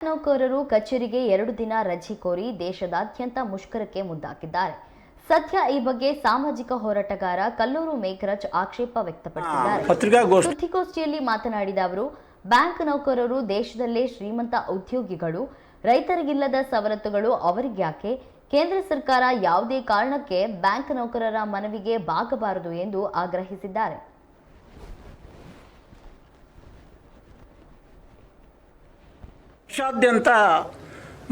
ನೌಕರರು ಕಚೇರಿಗೆ 2 ದಿನ ರಜೆ ಕೋರಿ ದೇಶದಾದ್ಯಂತ ಮುಷ್ಕರಕ್ಕೆ ಮುಂದಾಗಿದ್ದಾರೆ. ಸದ್ಯ ಈ ಬಗ್ಗೆ ಸಾಮಾಜಿಕ ಹೋರಾಟಗಾರ ಕಲ್ಲೂರು ಮೇಘರಾಜ್ ಆಕ್ಷೇಪ ವ್ಯಕ್ತಪಡಿಸಿದ್ದಾರೆ. ಸುದ್ದಿಗೋಷ್ಠಿಯಲ್ಲಿ ಮಾತನಾಡಿದ ಅವರು, ಬ್ಯಾಂಕ್ ನೌಕರರು ದೇಶದಲ್ಲೇ ಶ್ರೀಮಂತ ಉದ್ಯೋಗಿಗಳು, ರೈತರಿಗಿಲ್ಲದ ಸವಲತ್ತುಗಳು ಅವರಿಗ್ಯಾಕೆ? ಕೇಂದ್ರ ಸರ್ಕಾರ ಯಾವುದೇ ಕಾರಣಕ್ಕೆ ಬ್ಯಾಂಕ್ ನೌಕರರ ಮನವಿಗೆ ಬಾಗಬಾರದು ಎಂದು ಆಗ್ರಹಿಸಿದ್ದಾರೆ. ದೇಶಾದ್ಯಂತ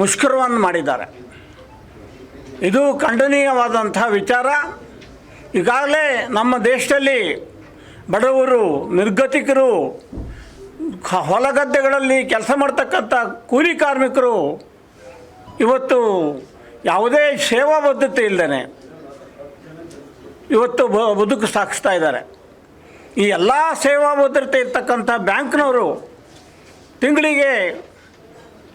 ಮುಷ್ಕರವನ್ನು ಮಾಡಿದ್ದಾರೆ. ಇದು ಖಂಡನೀಯವಾದಂಥ ವಿಚಾರ. ಈಗಾಗಲೇ ನಮ್ಮ ದೇಶದಲ್ಲಿ ಬಡವರು, ನಿರ್ಗತಿಕರು, ಹೊಲಗದ್ದೆಗಳಲ್ಲಿ ಕೆಲಸ ಮಾಡ್ತಕ್ಕಂಥ ಕೂಲಿ ಕಾರ್ಮಿಕರು ಇವತ್ತು ಯಾವುದೇ ಸೇವಾ ಬದ್ಧತೆ ಇಲ್ಲದೇ ಇವತ್ತು ಬದುಕು ಸಾಗಿಸ್ತಾ ಇದ್ದಾರೆ. ಈ ಎಲ್ಲ ಸೇವಾ ಭದ್ರತೆ ಇರ್ತಕ್ಕಂಥ ಬ್ಯಾಂಕ್ನವರು ತಿಂಗಳಿಗೆ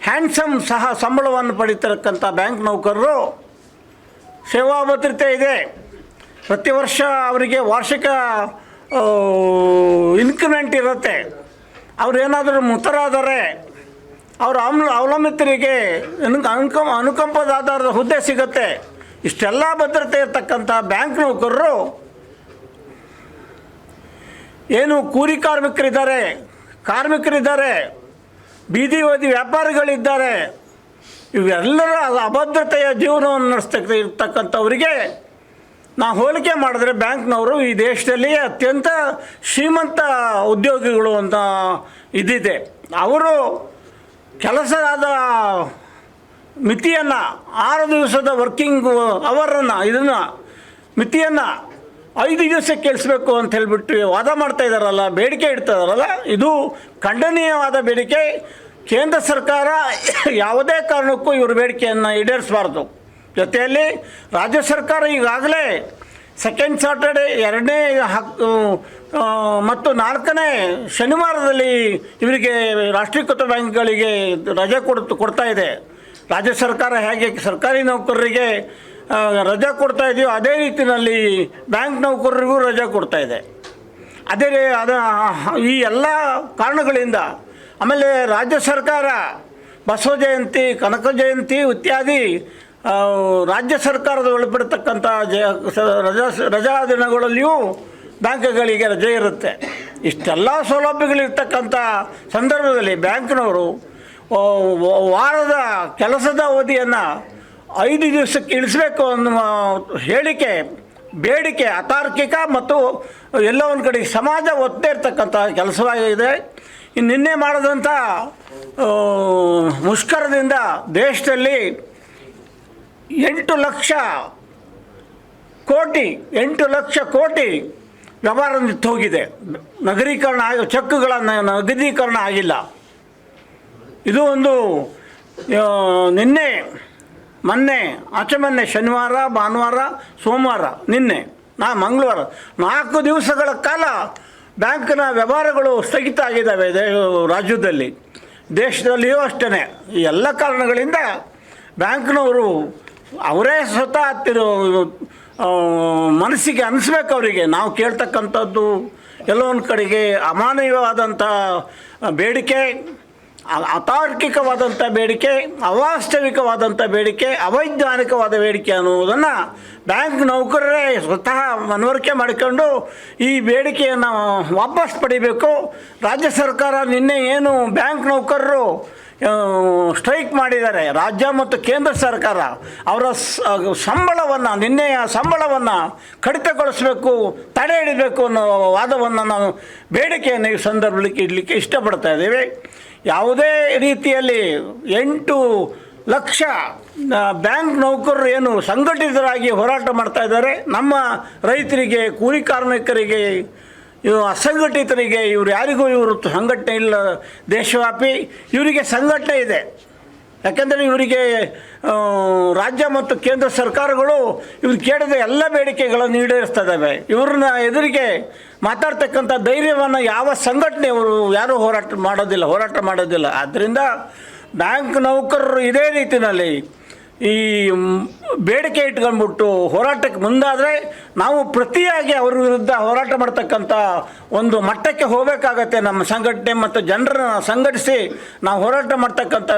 ಹ್ಯಾಂಡ್ಸಮ್ ಸಹ ಸಂಬಳವನ್ನು ಪಡೀತಿರಕ್ಕಂಥ ಬ್ಯಾಂಕ್ ನೌಕರರು ಸೇವಾ ಭದ್ರತೆ ಇದೆ. ಪ್ರತಿ ವರ್ಷ ಅವರಿಗೆ ವಾರ್ಷಿಕ ಇನ್ಕ್ರಿಮೆಂಟ್ ಇರುತ್ತೆ. ಅವರೇನಾದರೂ ಮೃತರಾದರೆ ಅವರ ಅವಲಂಬಿತರಿಗೆ ಅನುಕಂಪದ ಆಧಾರದ ಹುದ್ದೆ ಸಿಗುತ್ತೆ. ಇಷ್ಟೆಲ್ಲ ಭದ್ರತೆ ಇರತಕ್ಕಂಥ ಬ್ಯಾಂಕ್ ನೌಕರರು ಏನು ಕೂಲಿ ಕಾರ್ಮಿಕರಿದ್ದಾರೆ, ಬೀದಿ ವ್ಯಾಪಾರಿಗಳಿದ್ದಾರೆ, ಇವೆಲ್ಲರ ಅಭದ್ರತೆಯ ಜೀವನವನ್ನು ನಡೆಸ್ತಕ್ಕಂಥವರಿಗೆ ನಾವು ಹೋಲಿಕೆ ಮಾಡಿದ್ರೆ ಬ್ಯಾಂಕ್ನವರು ಈ ದೇಶದಲ್ಲಿ ಅತ್ಯಂತ ಶ್ರೀಮಂತ ಉದ್ಯೋಗಿಗಳು ಅಂತ ಇದ್ದಿದೆ. ಅವರು ಕೆಲಸದ ಮಿತಿಯನ್ನು 6 ದಿವಸದ ವರ್ಕಿಂಗ್ ಅವರನ್ನು ಮಿತಿಯನ್ನು 5 ದಿವಸಕ್ಕೆ ಇಳಿಸ್ಬೇಕು ಅಂತ ಹೇಳಿಬಿಟ್ಟು ವಾದ ಮಾಡ್ತಾ ಇದ್ದಾರಲ್ಲ, ಬೇಡಿಕೆ ಇಡ್ತಾ ಇದ್ದಾರಲ್ಲ, ಇದು ಖಂಡನೀಯವಾದ ಬೇಡಿಕೆ. ಕೇಂದ್ರ ಸರ್ಕಾರ ಯಾವುದೇ ಕಾರಣಕ್ಕೂ ಇವ್ರ ಬೇಡಿಕೆಯನ್ನು ಈಡೇರಿಸಬಾರ್ದು. ಜೊತೆಯಲ್ಲಿ ರಾಜ್ಯ ಸರ್ಕಾರ ಈಗಾಗಲೇ ಸೆಕೆಂಡ್ ಸ್ಯಾಟರ್ಡೇ, 2ನೇ ಮತ್ತು 4ನೇ ಶನಿವಾರದಲ್ಲಿ ಇವರಿಗೆ ರಾಷ್ಟ್ರೀಕೃತ ಬ್ಯಾಂಕ್ಗಳಿಗೆ ರಜೆ ಕೊಡ್ತಾ ಇದೆ. ರಾಜ್ಯ ಸರ್ಕಾರ ಹೇಗೆ ಸರ್ಕಾರಿ ನೌಕರರಿಗೆ ರಜೆ ಕೊಡ್ತಾ ಇದೆಯೋ ಅದೇ ರೀತಿಯಲ್ಲಿ ಬ್ಯಾಂಕ್ ನೌಕರರಿಗೂ ರಜೆ ಕೊಡ್ತಾ ಇದೆ. ಈ ಎಲ್ಲ ಕಾರಣಗಳಿಂದ ಆಮೇಲೆ ರಾಜ್ಯ ಸರ್ಕಾರ ಬಸವ ಜಯಂತಿ, ಕನಕ ಜಯಂತಿ ಇತ್ಯಾದಿ ರಾಜ್ಯ ಸರ್ಕಾರದ ಒಳಪಡ್ತಕ್ಕಂಥ ರಜಾ ದಿನಗಳಲ್ಲಿಯೂ ಬ್ಯಾಂಕ್ಗಳಿಗೆ ರಜೆ ಇರುತ್ತೆ. ಇಷ್ಟೆಲ್ಲ ಸೌಲಭ್ಯಗಳಿರ್ತಕ್ಕಂಥ ಸಂದರ್ಭದಲ್ಲಿ ಬ್ಯಾಂಕ್ನವರು ವಾರದ ಕೆಲಸದ ಅವಧಿಯನ್ನು 5 ದಿವಸಕ್ಕೆ ಇಳಿಸಬೇಕು ಅನ್ನುವ ಬೇಡಿಕೆ ಅತಾರ್ಕಿಕ ಮತ್ತು ಎಲ್ಲ ಒಂದು ಕಡೆ ಸಮಾಜ ಒತ್ತೇ ಇರ್ತಕ್ಕಂಥ ಕೆಲಸವಾಗಿದೆ. ನಿನ್ನೆ ಮಾಡಿದಂಥ ಮುಷ್ಕರದಿಂದ ದೇಶದಲ್ಲಿ 8 ಲಕ್ಷ ಕೋಟಿ ವ್ಯವಹಾರ ನಿಂತು ಹೋಗಿದೆ. ಚೆಕ್ಗಳನ್ನು ನಗದೀಕರಣ ಆಗಿಲ್ಲ. ಇದು ಒಂದು ಮೊನ್ನೆ ಶನಿವಾರ, ಭಾನುವಾರ, ಸೋಮವಾರ, ಮಂಗಳವಾರ 4 ದಿವಸಗಳ ಕಾಲ ಬ್ಯಾಂಕ್ನ ವ್ಯವಹಾರಗಳು ಸ್ಥಗಿತ ಆಗಿದ್ದಾವೆ ರಾಜ್ಯದಲ್ಲಿ, ದೇಶದಲ್ಲಿಯೂ ಅಷ್ಟೇ. ಈ ಎಲ್ಲ ಕಾರಣಗಳಿಂದ ಬ್ಯಾಂಕ್ನವರು ಅವರೇ ಸ್ವತಃ ಮನಸ್ಸಿಗೆ ಅನಿಸ್ಬೇಕು. ಅವರಿಗೆ ನಾವು ಕೇಳ್ತಕ್ಕಂಥದ್ದು ಎಲ್ಲೋ ಒಂದು ಕಡೆಗೆ ಅಮಾನವೀಯವಾದಂಥ ಬೇಡಿಕೆ, ಅತಾರ್ಕಿಕವಾದಂಥ ಬೇಡಿಕೆ, ಅವಾಸ್ತವಿಕವಾದಂಥ ಬೇಡಿಕೆ, ಅವೈಜ್ಞಾನಿಕವಾದ ಬೇಡಿಕೆ ಅನ್ನುವುದನ್ನು ಬ್ಯಾಂಕ್ ನೌಕರರೇ ಸ್ವತಃ ಮನವರಿಕೆ ಮಾಡಿಕೊಂಡು ಈ ಬೇಡಿಕೆಯನ್ನು ವಾಪಸ್ ಪಡಿಬೇಕು. ರಾಜ್ಯ ಸರ್ಕಾರ ನಿನ್ನೆ ಏನು ಬ್ಯಾಂಕ್ ನೌಕರರು ಸ್ಟ್ರೈಕ್ ಮಾಡಿದ್ದಾರೆ, ರಾಜ್ಯ ಮತ್ತು ಕೇಂದ್ರ ಸರ್ಕಾರ ಅವರ ನಿನ್ನೆಯ ಸಂಬಳವನ್ನು ಕಡಿತಗೊಳಿಸಬೇಕು, ತಡೆ ಹಿಡಿಬೇಕು ಅನ್ನೋ ವಾದವನ್ನು ನಾವು ಬೇಡಿಕೆಯನ್ನು ಈ ಸಂದರ್ಭದಲ್ಲಿ ಇಡಲಿಕ್ಕೆ ಇಷ್ಟಪಡ್ತಾ ಇದ್ದೇವೆ. ಯಾವುದೇ ರೀತಿಯಲ್ಲಿ 8 ಲಕ್ಷ ಬ್ಯಾಂಕ್ ನೌಕರರು ಏನು ಸಂಘಟಿತರಾಗಿ ಹೋರಾಟ ಮಾಡ್ತಾ ಇದ್ದಾರೆ. ನಮ್ಮ ರೈತರಿಗೆ, ಕೂಲಿ ಕಾರ್ಮಿಕರಿಗೆ, ಅಸಂಘಟಿತರಿಗೆ, ಯಾರಿಗೂ ಸಂಘಟನೆ ಇಲ್ಲ. ದೇಶವ್ಯಾಪಿ ಇವರಿಗೆ ಸಂಘಟನೆ ಇದೆ. ಯಾಕೆಂದರೆ ಇವರಿಗೆ ರಾಜ್ಯ ಮತ್ತು ಕೇಂದ್ರ ಸರ್ಕಾರಗಳು ಇವ್ರು ಕೇಳಿದ ಎಲ್ಲ ಬೇಡಿಕೆಗಳನ್ನು ಈಡೇರಿಸ್ತಾ ಇದ್ದಾವೆ. ಇವ್ರನ್ನ ಎದುರಿಗೆ ಮಾತಾಡ್ತಕ್ಕಂಥ ಧೈರ್ಯವನ್ನು ಯಾವ ಸಂಘಟನೆಯವರು ಯಾರೂ ಹೋರಾಟ ಮಾಡೋದಿಲ್ಲ. ಆದ್ದರಿಂದ ಬ್ಯಾಂಕ್ ನೌಕರರು ಇದೇ ರೀತಿಯಲ್ಲಿ ಈ ಬೇಡಿಕೆ ಇಟ್ಕೊಂಡ್ಬಿಟ್ಟು ಹೋರಾಟಕ್ಕೆ ಮುಂದಾದರೆ ನಾವು ಪ್ರತಿಯಾಗಿ ಅವ್ರ ವಿರುದ್ಧ ಹೋರಾಟ ಮಾಡ್ತಕ್ಕಂಥ ಒಂದು ಮಟ್ಟಕ್ಕೆ ಹೋಗಬೇಕಾಗತ್ತೆ. ನಮ್ಮ ಸಂಘಟನೆ ಮತ್ತು ಜನರನ್ನು ಸಂಘಟಿಸಿ ನಾವು ಹೋರಾಟ ಮಾಡ್ತಕ್ಕಂಥ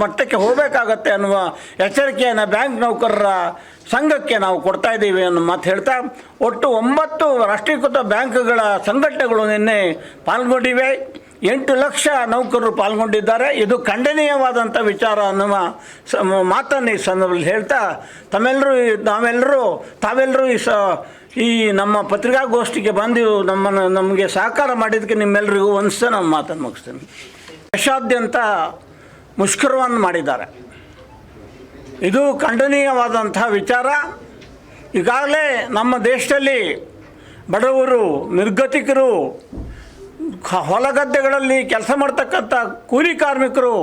ಮಟ್ಟಕ್ಕೆ ಹೋಗಬೇಕಾಗತ್ತೆ ಅನ್ನುವ ಎಚ್ಚರಿಕೆಯನ್ನು ಬ್ಯಾಂಕ್ ನೌಕರರ ಸಂಘಕ್ಕೆ ನಾವು ಕೊಡ್ತಾ ಇದ್ದೀವಿ ಅನ್ನೋ ಮಾತು ಹೇಳ್ತಾ, ಒಟ್ಟು 9 ರಾಷ್ಟ್ರೀಕೃತ ಬ್ಯಾಂಕ್ಗಳ ಸಂಘಟನೆಗಳು ನಿನ್ನೆ ಪಾಲ್ಗೊಂಡಿವೆ. 8 ಲಕ್ಷ ನೌಕರರು ಪಾಲ್ಗೊಂಡಿದ್ದಾರೆ. ಇದು ಖಂಡನೀಯವಾದಂಥ ವಿಚಾರ ಅನ್ನುವ ಮಾತನ್ನು ಈ ಸಂದರ್ಭದಲ್ಲಿ ಹೇಳ್ತಾ, ತಾವೆಲ್ಲರೂ ಈ ನಮ್ಮ ಪತ್ರಿಕಾಗೋಷ್ಠಿಗೆ ಬಂದು ನಮಗೆ ಸಹಕಾರ ಮಾಡಿದ್ದಕ್ಕೆ ನಿಮ್ಮೆಲ್ಲರಿಗೂ ಒಂದ್ಸ ನಮ್ಮ ಮಾತನ್ನು ಮುಗಿಸ್ತೇನೆ. ದೇಶಾದ್ಯಂತ ಮುಷ್ಕರವನ್ನು ಮಾಡಿದ್ದಾರೆ. ಇದು ಖಂಡನೀಯವಾದಂಥ ವಿಚಾರ. ಈಗಾಗಲೇ ನಮ್ಮ ದೇಶದಲ್ಲಿ ಬಡವರು, ನಿರ್ಗತಿಕರು, ಹೊಲಗದ್ದೆಗಳಲ್ಲಿ ಕೆಲಸ ಮಾಡ್ತಕ್ಕಂಥ ಕೂಲಿ ಕಾರ್ಮಿಕರು